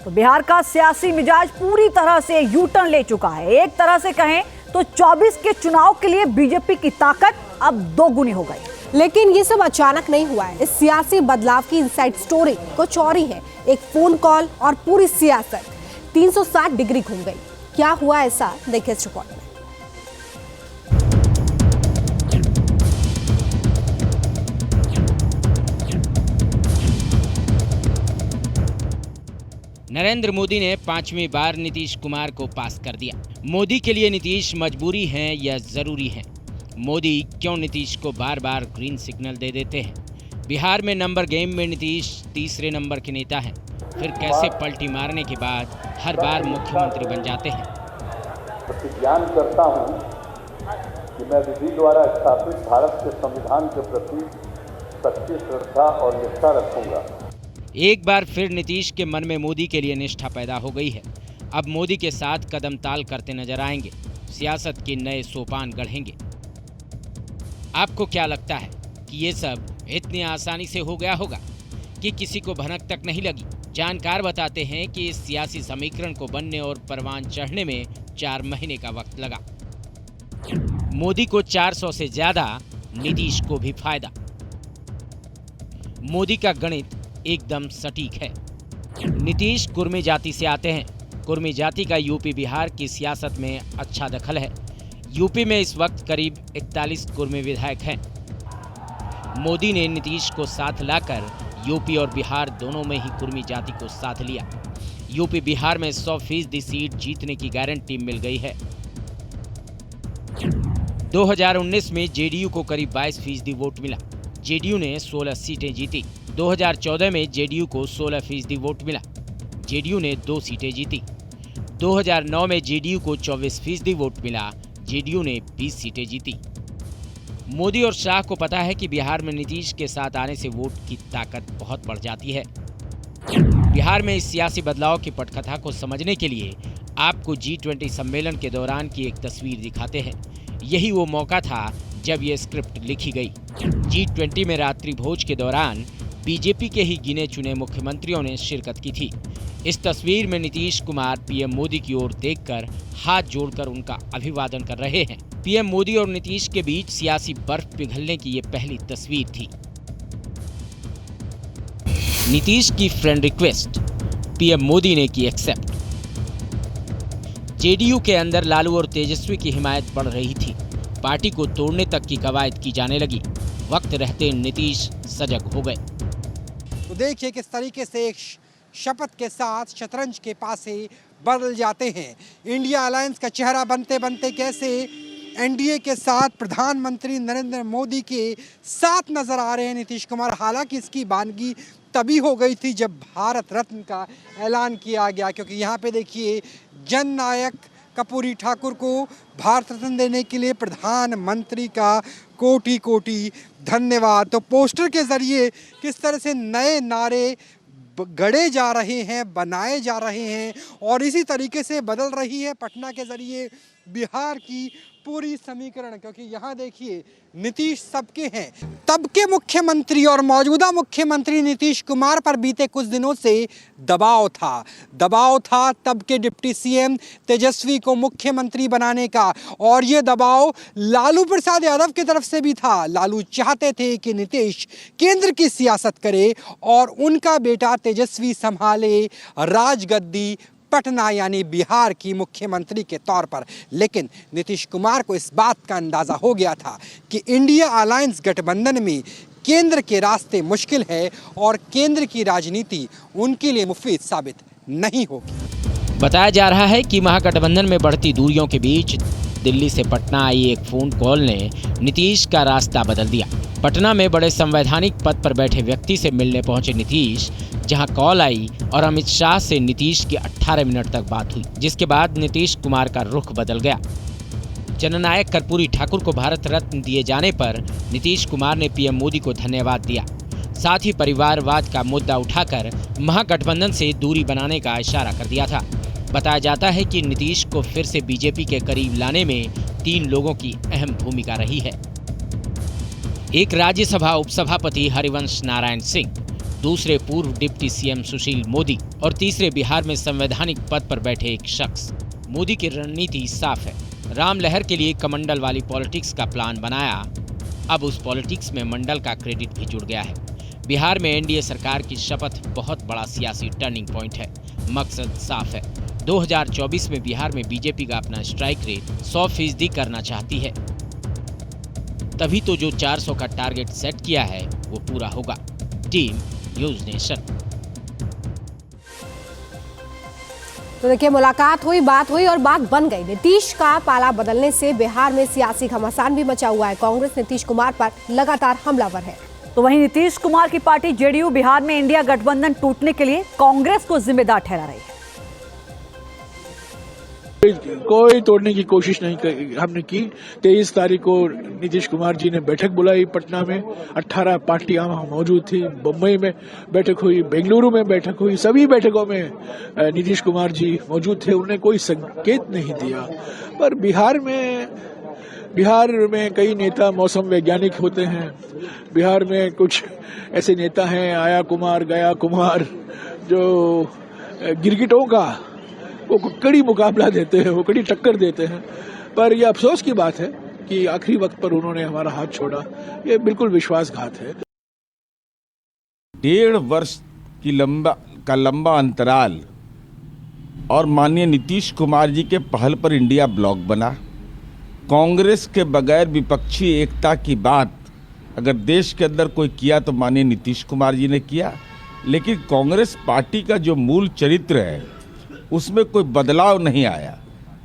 तो बिहार का सियासी मिजाज पूरी तरह से यू टर्न ले चुका है। एक तरह से कहें तो 24 के चुनाव के लिए बीजेपी की ताकत अब दोगुनी हो गई। लेकिन ये सब अचानक नहीं हुआ है। इस सियासी बदलाव की इनसाइड स्टोरी कुछ और ही है। एक फोन कॉल और पूरी सियासत 360 डिग्री घूम गई। क्या हुआ ऐसा, देखिए इस रिपोर्ट में। नरेंद्र मोदी ने 5वीं बार नीतीश कुमार को पास कर दिया। मोदी के लिए नीतीश मजबूरी है या जरूरी है? मोदी क्यों नीतीश को बार बार ग्रीन सिग्नल दे देते हैं? बिहार में नंबर गेम में नीतीश तीसरे नंबर के नेता हैं। फिर कैसे पलटी मारने के बाद हर बार मुख्यमंत्री बन जाते हैं? प्रतिज्ञान करता हूं कि मैं विधि द्वारा स्थापित भारत के संविधान के प्रति सच्ची श्रद्धा और निष्ठा रखूंगा। एक बार फिर नीतीश के मन में मोदी के लिए निष्ठा पैदा हो गई है। अब मोदी के साथ कदम ताल करते नजर आएंगे, सियासत के नए सोपान गढ़ेंगे। आपको क्या लगता है कि ये सब इतनी आसानी से हो गया होगा कि किसी को भनक तक नहीं लगी? जानकार बताते हैं कि इस सियासी समीकरण को बनने और परवान चढ़ने में 4 महीने का वक्त लगा। मोदी को 400 से ज्यादा, नीतीश को भी फायदा। मोदी का गणित एकदम सटीक है। नीतीश कुर्मी जाति से आते हैं। कुर्मी जाति का यूपी बिहार की सियासत में अच्छा दखल है। यूपी में इस वक्त करीब 41 कुर्मी विधायक हैं। मोदी ने नीतीश को साथ लाकर यूपी और बिहार दोनों में ही कुर्मी जाति को साथ लिया। यूपी बिहार में 100% सीट जीतने की गारंटी मिल गई है। 2019 में जेडीयू को करीब 22% वोट मिला। जेडीयू ने 16 सीटें जीती। 2014 में जेडीयू को 16% वोट मिला। जेडीयू ने 2 सीटें जीती। 2009 में जेडीयू को 24% वोट मिला। जेडीयू ने 20 सीटें जीती। मोदी और शाह को पता है कि बिहार में नीतीश के साथ आने से वोट की ताकत बहुत बढ़ जाती है। बिहार में इस सियासी बदलाव की पटकथा को समझने के लिए आपको G20 सम्मेलन के दौरान की एक तस्वीर दिखाते हैं। यही वो मौका था जब ये स्क्रिप्ट लिखी गई। G20 में रात्रि भोज के दौरान बीजेपी के ही गिने चुने मुख्यमंत्रियों ने शिरकत की थी। इस तस्वीर में नीतीश कुमार पीएम मोदी की ओर देखकर हाथ जोड़कर उनका अभिवादन कर रहे हैं। पीएम मोदी और नीतीश के बीच सियासी बर्फ पिघलने की ये पहली तस्वीर थी। नीतीश की फ्रेंड रिक्वेस्ट पीएम मोदी ने की एक्सेप्ट। जेडीयू के अंदर लालू और तेजस्वी की हिमायत बढ़ रही थी। पार्टी को तोड़ने तक की कवायद की जाने लगी। वक्त रहते नीतीश सजग हो गए। तो देखिए किस तरीके से एक शपथ के साथ शतरंज के पासे बदल जाते हैं। इंडिया अलायंस का चेहरा बनते बनते कैसे एनडीए के साथ प्रधानमंत्री नरेंद्र मोदी के साथ नजर आ रहे हैं नीतीश कुमार। हालांकि इसकी बानगी तभी हो गई थी जब भारत रत्न का ऐलान किया गया, क्योंकि यहाँ पे देखिए जननायक कर्पूरी ठाकुर को भारत रत्न देने के लिए प्रधानमंत्री का कोटि कोटि धन्यवाद। तो पोस्टर के जरिए किस तरह से नए नारे गढ़े जा रहे हैं, बनाए जा रहे हैं और इसी तरीके से बदल रही है पटना के जरिए बिहार की पूरी समीकरण। क्योंकि यहाँ देखिए नीतीश सबके हैं। तब के मुख्यमंत्री और मौजूदा मुख्यमंत्री नीतीश कुमार पर बीते कुछ दिनों से दबाव था तब के डिप्टी सीएम तेजस्वी को मुख्यमंत्री बनाने का। और ये दबाव लालू प्रसाद यादव की तरफ से भी था। लालू चाहते थे कि नीतीश केंद्र की सियासत करे और उनका बेटा तेजस्वी संभाले राजगद्दी पटना यानी बिहार की मुख्यमंत्री के तौर पर। लेकिन नीतीश कुमार को इस बात का अंदाजा हो गया था कि इंडिया अलायंस गठबंधन में केंद्र के रास्ते मुश्किल है और केंद्र की राजनीति उनके लिए मुफीद साबित नहीं होगी। बताया जा रहा है कि महागठबंधन में बढ़ती दूरियों के बीच दिल्ली से पटना आई एक फोन कॉल ने नीतीश का रास्ता बदल दिया। पटना में बड़े संवैधानिक पद पर बैठे व्यक्ति से मिलने पहुंचे नीतीश, जहां कॉल आई और अमित शाह से नीतीश की 18 मिनट तक बात हुई, जिसके बाद नीतीश कुमार का रुख बदल गया। जननायक कर्पूरी ठाकुर को भारत रत्न दिए जाने पर नीतीश कुमार ने पीएम मोदी को धन्यवाद दिया। साथ ही परिवारवाद का मुद्दा उठाकर महागठबंधन से दूरी बनाने का इशारा कर दिया था। बताया जाता है कि नीतीश को फिर से बीजेपी के करीब लाने में 3 लोगों की अहम भूमिका रही है। एक राज्यसभा उपसभापति हरिवंश नारायण सिंह, दूसरे पूर्व डिप्टी सीएम सुशील मोदी और तीसरे बिहार में संवैधानिक पद पर बैठे एक शख्स। मोदी की रणनीति साफ है, राम लहर के लिए कमंडल वाली पॉलिटिक्स का प्लान बनाया। अब उस पॉलिटिक्स में मंडल का क्रेडिट भी जुड़ गया है। बिहार में एनडीए सरकार की शपथ बहुत बड़ा सियासी टर्निंग पॉइंट है। मकसद साफ है, 2024 में बिहार में बीजेपी का अपना स्ट्राइक रेट 100% करना चाहती है। तभी तो जो 400 का टारगेट सेट किया है वो पूरा होगा। Team news nation. तो देखिए, मुलाकात हुई, बात हुई और बात बन गई। नीतीश का पाला बदलने से बिहार में सियासी घमासान भी मचा हुआ है। कांग्रेस नीतीश कुमार पर लगातार हमलावर है। तो वहीं नीतीश कुमार की पार्टी जेडीयू बिहार में इंडिया गठबंधन टूटने के लिए कांग्रेस को जिम्मेदार ठहरा रही है। कोई तोड़ने की कोशिश नहीं हमने की। 23 तारीख को नीतीश कुमार जी ने बैठक बुलाई पटना में, 18 पार्टियां वहां मौजूद थी। बम्बई में बैठक हुई, बेंगलुरु में बैठक हुई, सभी बैठकों में नीतीश कुमार जी मौजूद थे। उन्हें कोई संकेत नहीं दिया। पर बिहार में कई नेता मौसम वैज्ञानिक होते हैं। बिहार में कुछ ऐसे नेता हैं, आया कुमार, गया कुमार, जो गिरगिटों का वो कड़ी मुकाबला देते हैं, वो कड़ी टक्कर देते हैं। पर यह अफसोस की बात है कि आखिरी वक्त पर उन्होंने हमारा हाथ छोड़ा। ये बिल्कुल विश्वासघात है। 1.5 वर्ष की लंबा अंतराल और माननीय नीतीश कुमार जी के पहल पर इंडिया ब्लॉक बना। कांग्रेस के बगैर विपक्षी एकता की बात अगर देश के अंदर कोई किया तो माननीय नीतीश कुमार जी ने किया। लेकिन कांग्रेस पार्टी का जो मूल चरित्र है उसमें कोई बदलाव नहीं आया।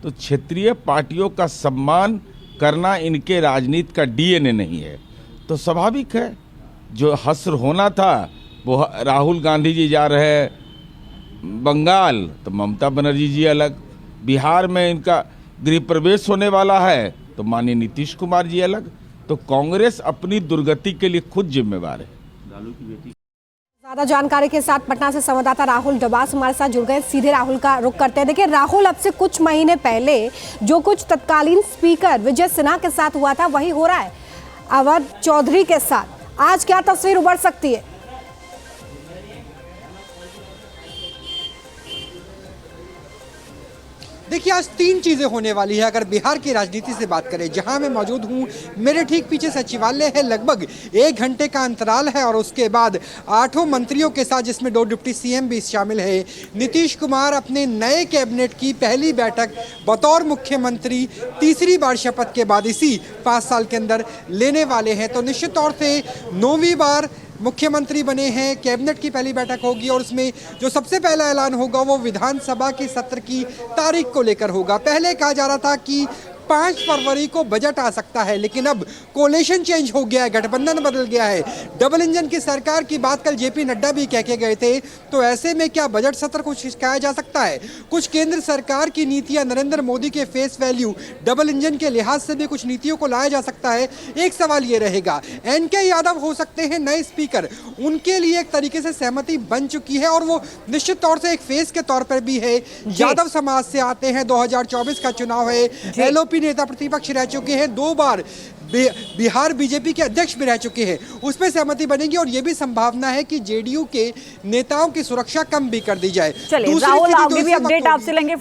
तो क्षेत्रीय पार्टियों का सम्मान करना इनके राजनीति का डीएनए नहीं है। तो स्वाभाविक है, जो हश्र होना था वो राहुल गांधी जी जा रहे हैं बंगाल, तो ममता बनर्जी जी अलग। बिहार में इनका गृह प्रवेश होने वाला है तो माननीय नीतीश कुमार जी अलग। तो कांग्रेस अपनी दुर्गति के लिए खुद जिम्मेवार है। ज्यादा जानकारी के साथ पटना से संवाददाता राहुल डबास हमारे साथ जुड़ गए। सीधे राहुल का रुख करते हैं। देखिए राहुल, अब से कुछ महीने पहले जो कुछ तत्कालीन स्पीकर विजय सिन्हा के साथ हुआ था वही हो रहा है अवध चौधरी के साथ। आज क्या तस्वीर उभर सकती है? देखिए, आज 3 चीज़ें होने वाली है। अगर बिहार की राजनीति से बात करें, जहां मैं मौजूद हूं, मेरे ठीक पीछे सचिवालय है। लगभग 1 घंटे का अंतराल है और उसके बाद 8 मंत्रियों के साथ, जिसमें 2 डिप्टी सीएम भी शामिल है, नीतीश कुमार अपने नए कैबिनेट की पहली बैठक बतौर मुख्यमंत्री तीसरी बार शपथ के बाद इसी 5 साल के अंदर लेने वाले हैं। तो निश्चित तौर से 9वीं बार मुख्यमंत्री बने हैं। कैबिनेट की पहली बैठक होगी और उसमें जो सबसे पहला ऐलान होगा वो विधानसभा के सत्र की तारीख को लेकर होगा। पहले कहा जा रहा था कि 5 फरवरी को बजट आ सकता है, लेकिन अब कोलेशन चेंज हो गया है, गठबंधन बदल गया है। डबल इंजन की सरकार की बात कल जेपी नड्डा भी कह के गए थे। तो ऐसे में क्या बजट सत्र कुछ खिसकाया जा सकता है? कुछ केंद्र सरकार की नीतियां, नरेंद्र मोदी के फेस वैल्यू, डबल इंजन के लिहाज से भी कुछ नीतियों को लाया जा सकता है। एक सवाल ये रहेगा, एनके यादव हो सकते हैं नए स्पीकर, उनके लिए एक तरीके से सहमति बन चुकी है और वो निश्चित तौर से एक फेस के तौर पर भी है। यादव समाज से आते हैं, 2024 का चुनाव है, एलओपी नेता प्रतिपक्ष रह चुके हैं, 2 बार बिहार बीजेपी के अध्यक्ष भी रह चुके हैं। उसमें सहमति बनेगी और यह भी संभावना है कि जेडीयू के नेताओं की सुरक्षा कम भी कर दी जाए। चलिए राहुल, आगे भी अपडेट आपसे लेंगे।